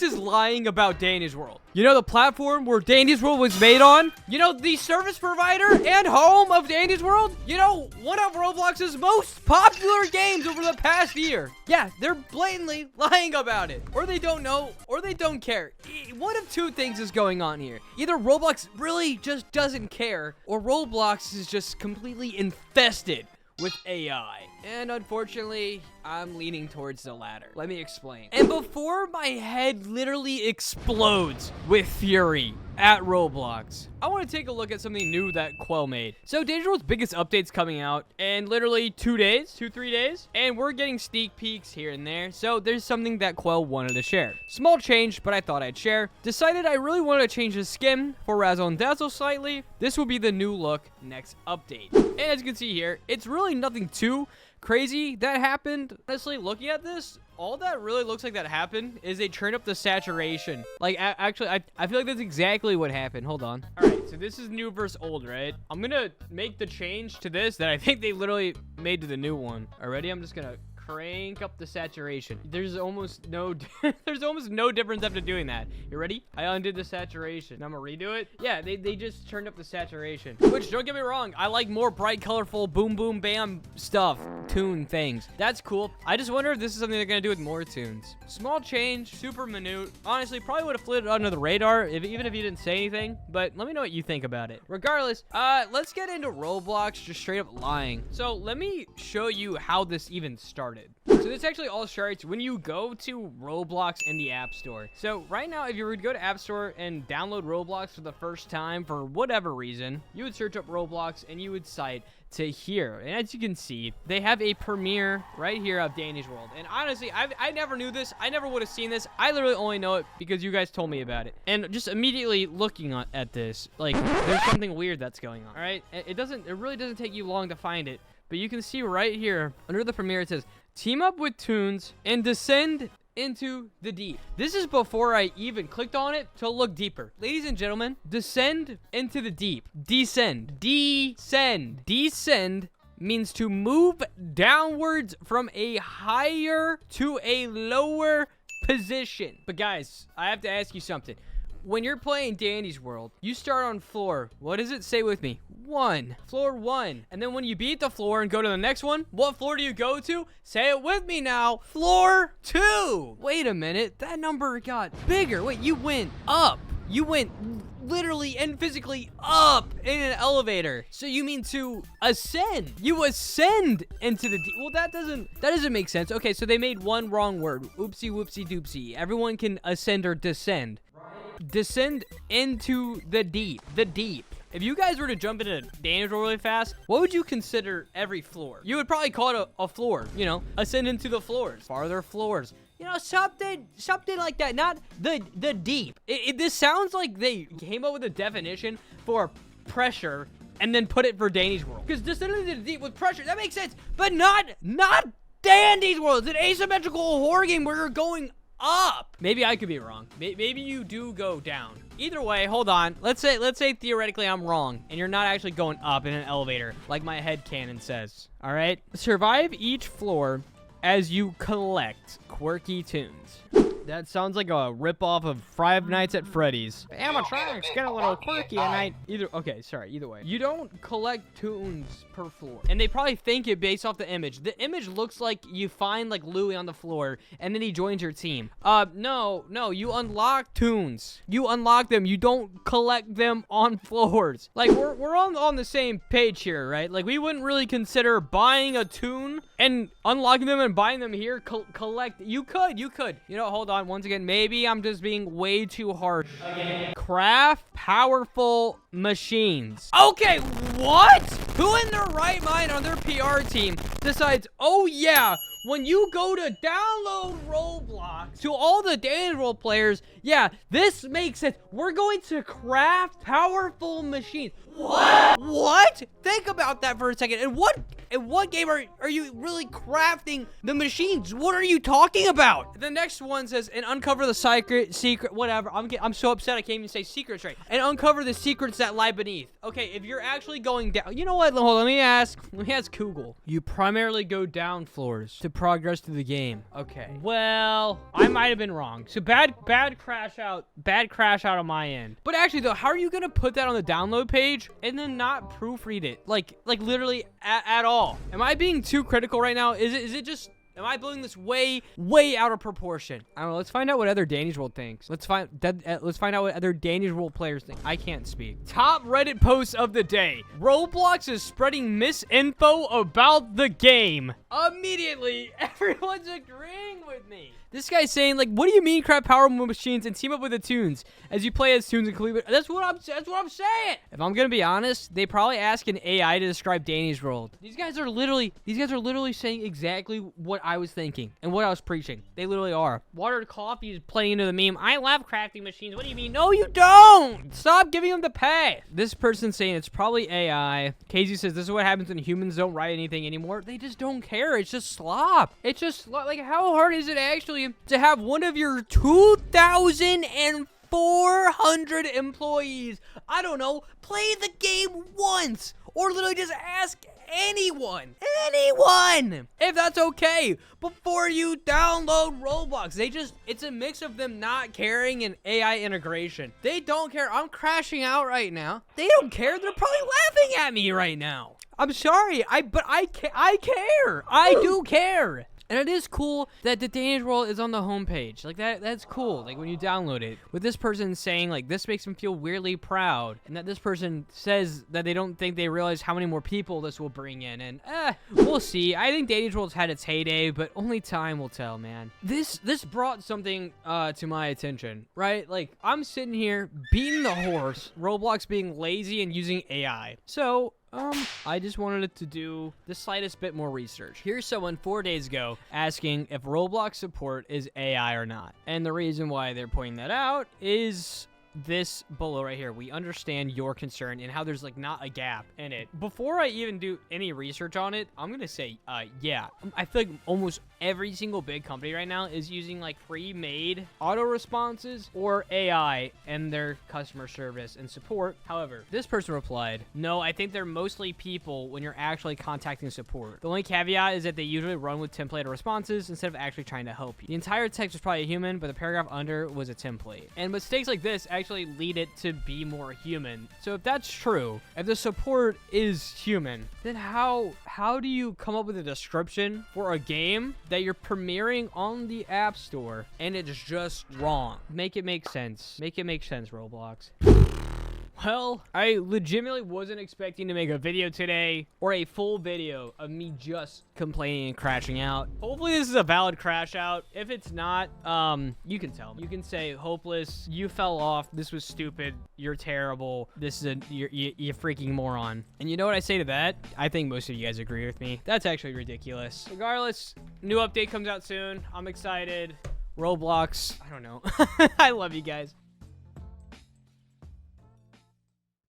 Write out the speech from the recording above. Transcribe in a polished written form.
Roblox is lying about Danny's World. You know the platform where Danny's World was made on? You know the service provider and home of Danny's World? You know one of Roblox's most popular games over the past year. Yeah, they're blatantly lying about it. Or they don't know, or they don't care. One of two things is going on here. Either Roblox really just doesn't care, or Roblox is just completely infested with AI. And unfortunately, I'm leaning towards the latter. Let me explain. And before my head literally explodes with fury at Roblox, I want to take a look at something new that Quell made. So Dangerous World's biggest update's coming out in literally 3 days. And we're getting sneak peeks here and there. So there's something that Quell wanted to share. Small change, but I thought I'd share. Decided I really wanted to change the skin for Razzle and Dazzle slightly. This will be the new look next update. And as you can see here, it's really nothing too crazy that happened. Honestly, looking at this, all that really looks like that happened is they turned up the saturation. Like, actually, I feel like that's exactly what happened. Hold on. All right, so this is new versus old, right? I'm gonna make the change to this that I think they literally made to the new one. Already, I'm just gonna crank up the saturation. There's almost no difference after doing that. You ready? I undid the saturation. I'm gonna redo it. Yeah, they just turned up the saturation. Which, don't get me wrong, I like more bright, colorful, boom, boom, bam stuff. Tune things. That's cool. I just wonder if this is something they're gonna do with more tunes. Small change, super minute. Honestly, probably would have flitted under the radar even if you didn't say anything. But let me know what you think about it. Regardless, let's get into Roblox just straight up lying. So let me show you how this even started. So this actually all starts when you go to Roblox in the App Store. So right now, if you were to go to App Store and download Roblox for the first time for whatever reason, you would search up Roblox and you would cite to here. And as you can see, they have a premiere right here of Danny's World. And honestly, I never knew this. I never would have seen this. I literally only know it because you guys told me about it. And just immediately looking at this, like, there's something weird that's going on. All right, it really doesn't take you long to find it. But you can see right here under the premiere, it says, team up with Toons and descend into the deep. This is before I even clicked on it to look deeper. Ladies and gentlemen, descend into the deep. Descend. Descend. Descend means to move downwards from a higher to a lower position. But guys, I have to ask you something. When you're playing Danny's World, you start on floor. What does it say with me? 1. Floor 1. And then when you beat the floor and go to the next one, what floor do you go to? Say it with me now. Floor 2. Wait a minute. That number got bigger. Wait, you went up. You went literally and physically up in an elevator. So you mean to ascend. You ascend into the deep. Well, that doesn't make sense. Okay, so they made one wrong word. Oopsie whoopsie doopsie. Everyone can ascend or descend. Descend into the deep. The deep. If you guys were to jump into Danny's World really fast, what would you consider every floor? You would probably call it a floor, you know, ascend into the floors, farther floors. You know, something like that, not the deep. This sounds like they came up with a definition for pressure and then put it for Danny's World. Because descending into the deep with pressure, that makes sense, but not Danny's World. It's an asymmetrical horror game where you're going up. Maybe I could be wrong. Maybe you do go down. Either way, hold on. Let's say theoretically I'm wrong and you're not actually going up in an elevator like my headcanon says. All right? Survive each floor as you collect quirky tunes. That sounds like a ripoff of Five Nights at Freddy's. Animatronics get a little quirky at night. Either way. You don't collect tunes per floor. And they probably think it based off the image. The image looks like you find like Louie on the floor and then he joins your team. No, you unlock tunes. You unlock them. You don't collect them on floors. Like we're on the same page here, right? Like we wouldn't really consider buying a tune and unlocking them and buying them here. Collect. You could. You know, hold on. Once again, maybe I'm just being way too harsh. Again. Craft powerful machines. Okay, what? Who in their right mind on their PR team decides, oh yeah, when you go to download Roblox to all the Danny's World players, yeah, this makes sense. We're going to craft powerful machines. What? Think about that for a second. And what In what game are you really crafting the machines? What are you talking about? The next one says, and uncover the secret, whatever. I'm so upset I can't even say secrets right. And uncover the secrets that lie beneath. Okay, if you're actually going down, you know what? Hold on, let me ask Google. You primarily go down floors to progress through the game. Okay. Well, I might have been wrong. So bad crash out on my end. But actually though, how are you gonna put that on the download page and then not proofread it? Like literally at all? Am I being too critical right now? Is it just, am I blowing this way out of proportion? I don't know. Let's find out what other Danny's World thinks. Let's find out what other Danny's World players think. I can't speak. Top Reddit posts of the day. Roblox is spreading misinfo about the game. Immediately, everyone's agreeing with me. This guy's saying, like, what do you mean craft power machines and team up with the tunes as you play as tunes and complete? That's what I'm saying. If I'm gonna be honest, they probably ask an AI to describe Danny's World. These guys are literally saying exactly what I was thinking and what I was preaching. They literally are. Watered Coffee is playing into the meme. I love crafting machines. What do you mean? No, you don't. Stop giving them the pay. This person's saying it's probably AI. Casey says this is what happens when humans don't write anything anymore. They just don't care. It's just slop. It's just like, how hard is it actually to have one of your 2,400 employees, I don't know, play the game once, or literally just ask anyone, if that's okay, before you download Roblox. It's a mix of them not caring and AI integration. They don't care. I'm crashing out right now. They don't care. They're probably laughing at me right now. I'm sorry, but I care. I do care. And it is cool that the Danny's World is on the homepage. Like, that's cool, like, when you download it. With this person saying, like, this makes them feel weirdly proud. And that this person says that they don't think they realize how many more people this will bring in. And, we'll see. I think Danny's World's had its heyday, but only time will tell, man. This brought something to my attention, right? Like, I'm sitting here beating the horse, Roblox being lazy and using AI. So I just wanted to do the slightest bit more research. Here's someone 4 days ago asking if Roblox support is AI or not. And the reason why they're pointing that out is this below right here. We understand your concern and how there's like not a gap in it. Before I even do any research on it, I'm gonna say, yeah, I feel like almost every single big company right now is using like pre-made auto responses or AI in their customer service and support. However, this person replied, no, I think they're mostly people when you're actually contacting support. The only caveat is that they usually run with templated responses instead of actually trying to help you. The entire text was probably a human, but the paragraph under was a template. And mistakes like this actually lead it to be more human. So if that's true, if the support is human, then how do you come up with a description for a game that you're premiering on the App Store and it's just wrong? Make it make sense. Make it make sense, Roblox. Well, I legitimately wasn't expecting to make a video today or a full video of me just complaining and crashing out. Hopefully this is a valid crash out. If it's not, you can tell me. You can say, hopeless, you fell off, this was stupid, you're terrible, this is you freaking moron. And you know what I say to that? I think most of you guys agree with me. That's actually ridiculous. Regardless, new update comes out soon. I'm excited. Roblox, I don't know. I love you guys.